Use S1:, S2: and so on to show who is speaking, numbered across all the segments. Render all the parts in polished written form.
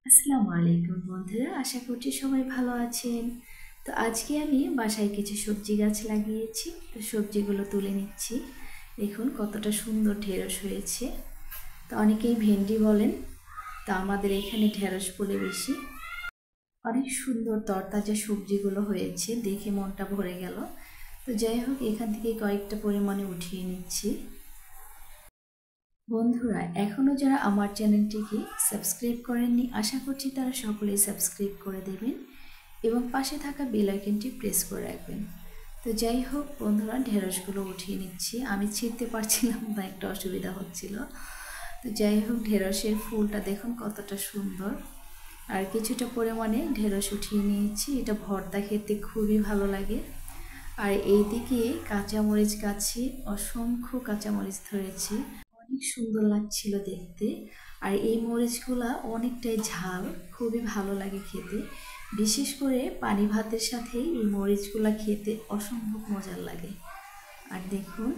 S1: আসসালামু আলাইকুম বন্ধুরা, আশা করছি সবাই ভালো আছেন। তো আজকে আমি বাসায় কিছু সবজি গাছ লাগিয়েছি, তো সবজিগুলো তুলে নিচ্ছি। দেখুন কতটা সুন্দর ঢেঁড়স হয়েছে। তো অনেকেই ভেন্ডি বলেন, তো আমাদের এখানে ঢেঁড়স বলে বেশি। অনেক সুন্দর তরতাজা সবজিগুলো হয়েছে, দেখে মনটা ভরে গেল। তো যাই হোক, এখান থেকে কয়েকটা পরিমাণে উঠিয়ে নিচ্ছি। বন্ধুরা, এখনও যারা আমার চ্যানেলটিকে সাবস্ক্রাইব করেননি, আশা করছি তারা সকলেই সাবস্ক্রাইব করে দেবেন এবং পাশে থাকা বেল আইকনটি প্রেস করে রাখবেন। তো যাই হোক বন্ধুরা, ঢেঁড়সগুলো উঠিয়ে নিচ্ছি। আমি ছিঁড়তে পারছিলাম না, একটা অসুবিধা হচ্ছিল। তো যাই হোক, ঢেঁড়সের ফুলটা দেখুন কতটা সুন্দর। আর কিছুটা পরিমাণে ঢেঁড়স উঠিয়ে নিয়েছি, এটা ভর্তা খেতে খুবই ভালো লাগে। আর এইদিকে কাঁচামরিচ গাছে অসংখ্য কাঁচামরিচ ধরেছে, অনেক সুন্দর লাগছিল দেখতে। আর এই মরিচগুলা অনেকটাই ঝাল, খুবই ভালো লাগে খেতে। বিশেষ করে পানি ভাতের সাথে এই মরিচগুলা খেতে অসম্ভব মজার লাগে। আর দেখুন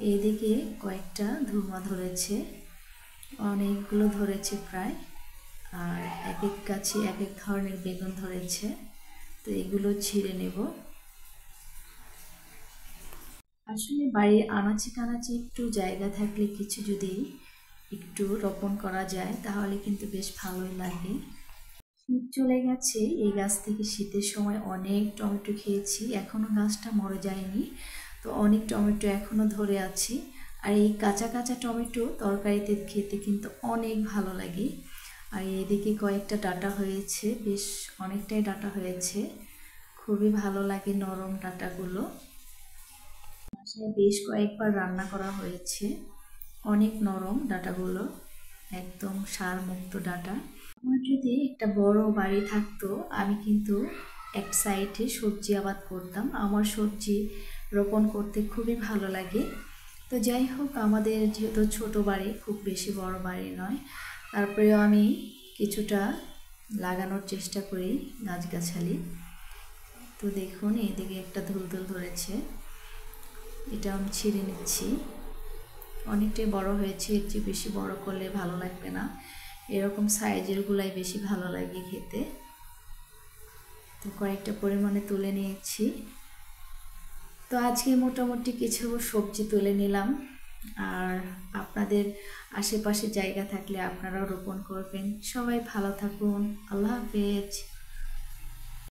S1: এইদিকে কয়েকটা ধুমা ধরেছে, অনেকগুলো ধরেছে প্রায়। আর এক এক গাছে এক এক ধরনের বেগুন ধরেছে, তো এগুলো ছিঁড়ে নেব। আসলে বাড়ির আনাচে কানাচে একটু জায়গা থাকলে কিছু যদি একটু রোপণ করা যায় তাহলে কিন্তু বেশ ভালোই লাগে। শীত চলে গেছে, এই গাছ থেকে শীতের সময় অনেক টমেটো খেয়েছি, এখনও গাছটা মরে যায়নি। তো অনেক টমেটো এখনও ধরে আছে। আর এই কাঁচা কাঁচা টমেটো তরকারিতে খেতে কিন্তু অনেক ভালো লাগে। আর এদিকে কয়েকটা ডাঁটা হয়েছে, বেশ অনেকটাই ডাঁটা হয়েছে, খুবই ভালো লাগে নরম ডাঁটাগুলো। বাসায় বেশ কয়েকবার রান্না করা হয়েছে, অনেক নরম ডাঁটাগুলো, একদম সারমুক্ত ডাঁটা। আমার যদি একটা বড় বাড়ি থাকতো, আমি কিন্তু এক সাইডে সবজি আবাদ করতাম। আমার সবজি রোপণ করতে খুবই ভালো লাগে। তো যাই হোক, আমাদের যেহেতু ছোট বাড়ি, খুব বেশি বড় বাড়ি নয়, তারপরেও আমি কিছুটা লাগানোর চেষ্টা করি গাছগাছালি। তো দেখুন এইদিকে একটা ধুলধুল ধরেছে, এটা আমি ছিঁড়ে নিচ্ছি। অনেকটাই বড় হয়েছে, এর চেয়ে বেশি বড় করলে ভালো লাগবে না, এরকম সাইজেরগুলাই বেশি ভালো লাগে খেতে। তো কয়েকটা পরিমাণে তুলে নিয়েছি। তো আজকে মোটামুটি কিছু সবজি তুলে নিলাম। আর আপনাদের আশেপাশে জায়গা থাকলে আপনারাও রোপণ করবেন। সবাই ভালো থাকুন, আল্লাহ হাফেজ।